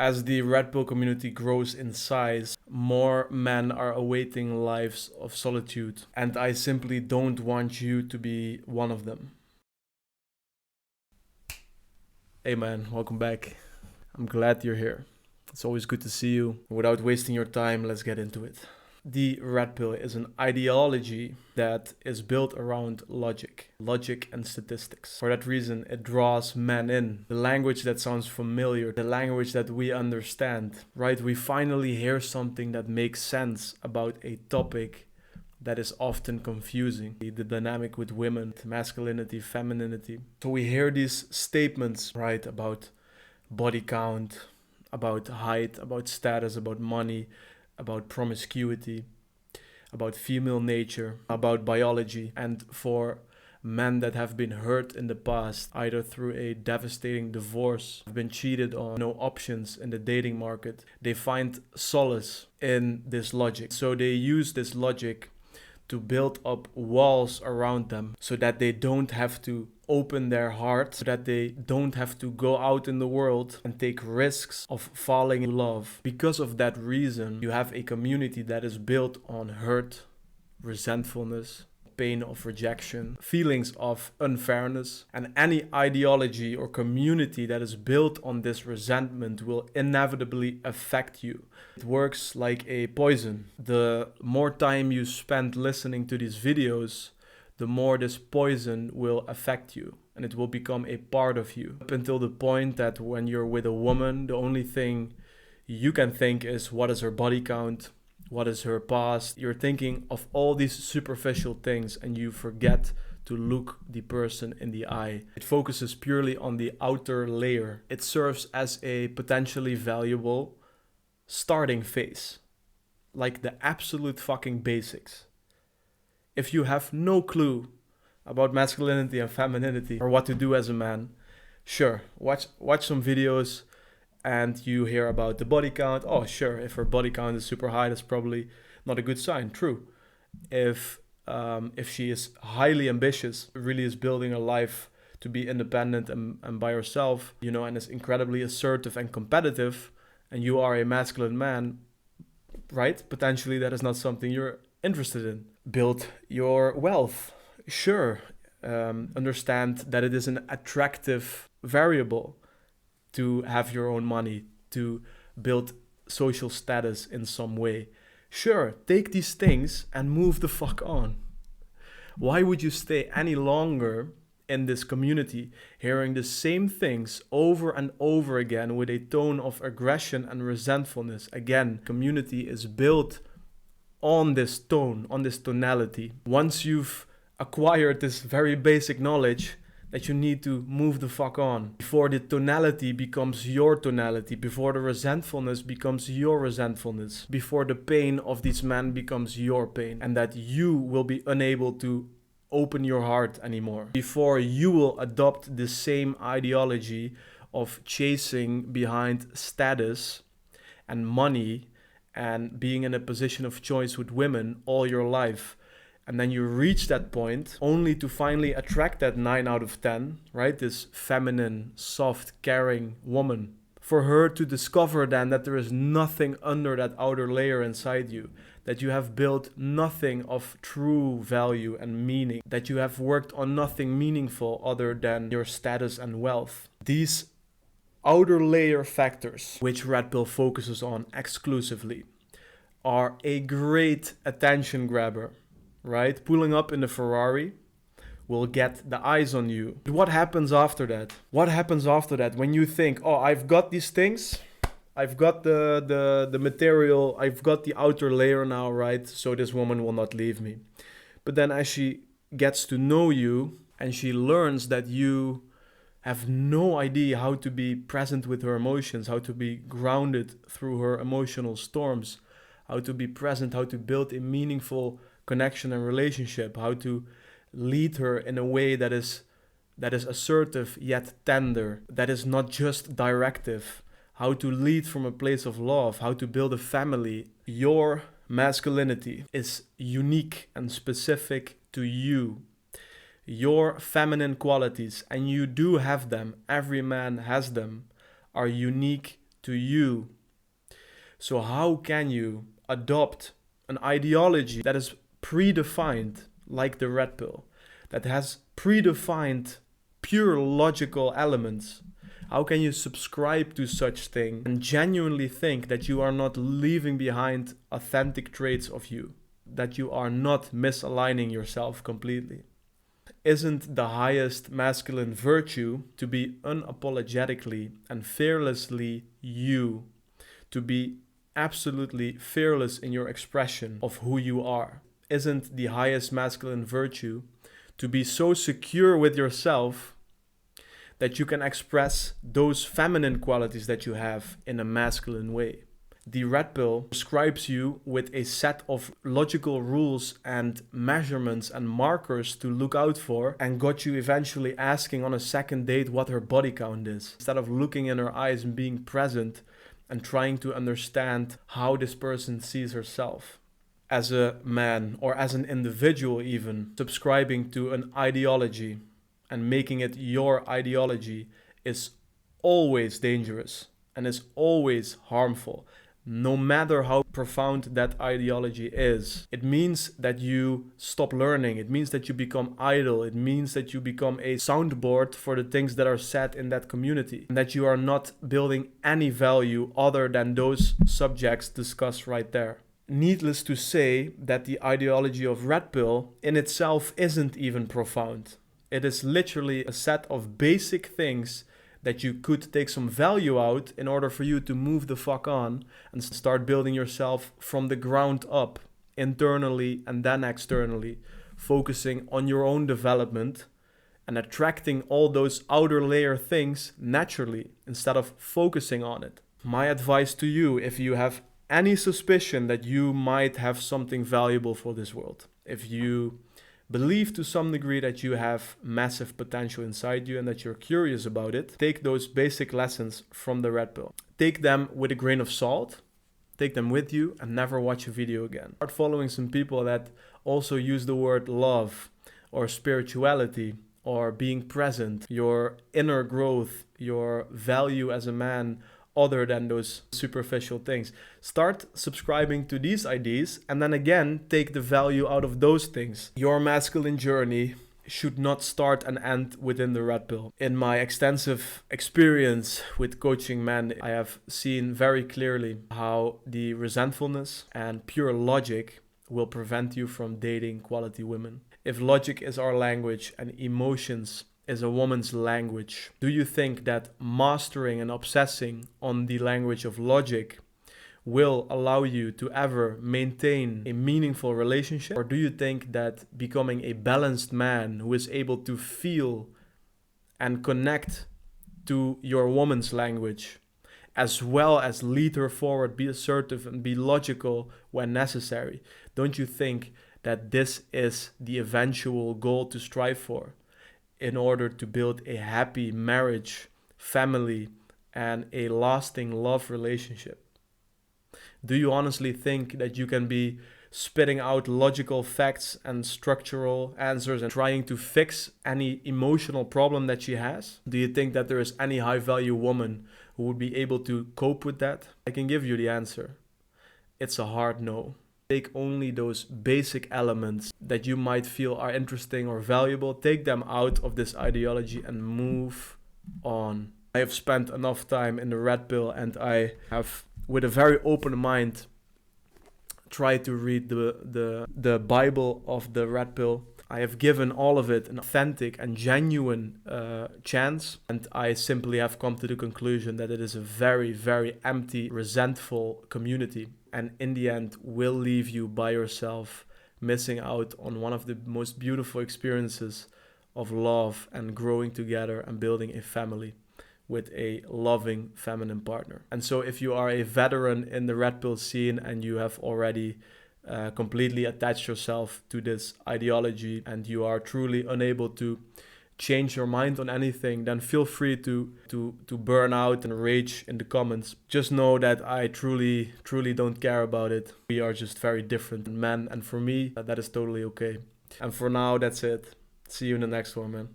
As the red pill community grows in size, more men are awaiting lives of solitude, and I simply don't want you to be one of them. Hey man, welcome back. I'm glad you're here. It's always good to see you. Without wasting your time, let's get into it. The red pill is an ideology that is built around logic and statistics. For that reason, it draws men in. The language that sounds familiar, the language that we understand, right? We finally hear something that makes sense about a topic that is often confusing. The dynamic with women, masculinity, femininity. So we hear these statements, right, about body count, about height, about status, about money, about promiscuity, about female nature, about biology. And for men that have been hurt in the past, either through a devastating divorce, have been cheated on, no options in the dating market, they find solace in this logic. So they use this logic to build up walls around them so that they don't have to open their heart, so that they don't have to go out in the world and take risks of falling in love. Because of that reason, you have a community that is built on hurt, resentfulness, pain of rejection, feelings of unfairness, and any ideology or community that is built on this resentment will inevitably affect you. It works like a poison. The more time you spend listening to these videos, the more this poison will affect you and it will become a part of you. Up until the point that when you're with a woman, the only thing you can think is what is her body count, what is her past. You're thinking of all these superficial things and you forget to look the person in the eye. It focuses purely on the outer layer. It serves as a potentially valuable starting phase, like the absolute fucking basics. If you have no clue about masculinity and femininity or what to do as a man, sure, watch some videos and you hear about the body count. Oh, sure, if her body count is super high, that's probably not a good sign. True. If she is highly ambitious, really is building a life to be independent and by herself, and is incredibly assertive and competitive, and you are a masculine man, right? Potentially that is not something you're interested in. Build your wealth. Sure. Understand that it is an attractive variable to have your own money, to build social status in some way. Sure, take these things and move the fuck on. Why would you stay any longer in this community hearing the same things over and over again with a tone of aggression and resentfulness? Again, community is built on this tone, on this tonality. Once you've acquired this very basic knowledge that you need to move the fuck on, before the tonality becomes your tonality, before the resentfulness becomes your resentfulness, before the pain of these men becomes your pain, and that you will be unable to open your heart anymore, before you will adopt the same ideology of chasing behind status and money and being in a position of choice with women all your life. And then you reach that point only to finally attract that 9 out of 10, right? This feminine, soft, caring woman. For her to discover then that there is nothing under that outer layer inside you, that you have built nothing of true value and meaning, that you have worked on nothing meaningful other than your status and wealth. These outer layer factors, which Red Pill focuses on exclusively, are a great attention grabber, right? Pulling up in the Ferrari will get the eyes on you. But what happens after that? What happens after that when you think, oh, I've got these things, I've got the material, I've got the outer layer now, right? So this woman will not leave me. But then as she gets to know you and she learns that you have no idea how to be present with her emotions, how to be grounded through her emotional storms, how to be present, how to build a meaningful connection and relationship, how to lead her in a way that is assertive yet tender, that is not just directive, how to lead from a place of love, how to build a family. Your masculinity is unique and specific to you. Your feminine qualities, and you do have them, every man has them, are unique to you. So how can you adopt an ideology that is predefined, like the red pill, that has predefined pure logical elements? How can you subscribe to such thing and genuinely think that you are not leaving behind authentic traits of you, that you are not misaligning yourself completely? Isn't the highest masculine virtue to be unapologetically and fearlessly you, to be absolutely fearless in your expression of who you are? Isn't the highest masculine virtue to be so secure with yourself that you can express those feminine qualities that you have in a masculine way? The red pill prescribes you with a set of logical rules and measurements and markers to look out for, and got you eventually asking on a second date what her body count is, instead of looking in her eyes and being present and trying to understand how this person sees herself. As a man, or as an individual even, subscribing to an ideology and making it your ideology is always dangerous and is always harmful, no matter how profound that ideology is. It means that you stop learning. It means that you become idle. It means that you become a soundboard for the things that are said in that community, and that you are not building any value other than those subjects discussed right there. Needless to say that the ideology of red pill in itself isn't even profound. It is literally a set of basic things that you could take some value out in order for you to move the fuck on and start building yourself from the ground up, internally and then externally, focusing on your own development and attracting all those outer layer things naturally instead of focusing on it. My advice to you, if you have any suspicion that you might have something valuable for this world, if you believe to some degree that you have massive potential inside you and that you're curious about it, take those basic lessons from the red pill. Take them with a grain of salt, take them with you, and never watch a video again. Start following some people that also use the word love or spirituality or being present, your inner growth, your value as a man, other than those superficial things. Start subscribing to these ideas and then again take the value out of those things. Your masculine journey should not start and end within the red pill. In my extensive experience with coaching men, I have seen very clearly how the resentfulness and pure logic will prevent you from dating quality women. If logic is our language and emotions is a woman's language, do you think that mastering and obsessing on the language of logic will allow you to ever maintain a meaningful relationship? Or do you think that becoming a balanced man who is able to feel and connect to your woman's language, as well as lead her forward, be assertive and be logical when necessary, don't you think that this is the eventual goal to strive for in order to build a happy marriage, family, and a lasting love relationship? Do you honestly think that you can be spitting out logical facts and structural answers and trying to fix any emotional problem that she has? Do you think that there is any high-value woman who would be able to cope with that? I can give you the answer. It's a hard no. Take only those basic elements that you might feel are interesting or valuable, take them out of this ideology and move on. I have spent enough time in the red pill and I have, with a very open mind, tried to read the Bible of the red pill. I have given all of it an authentic and genuine chance, and I simply have come to the conclusion that it is a very, very empty, resentful community, and in the end will leave you by yourself, missing out on one of the most beautiful experiences of love and growing together and building a family with a loving feminine partner. And so if you are a veteran in the red pill scene and you have already completely attached yourself to this ideology and you are truly unable to change your mind on anything, then feel free to burn out and rage in the comments. Just know that I truly don't care about it. We are just very different men, and for me that is totally okay. And for now, that's it. See you in the next one, man.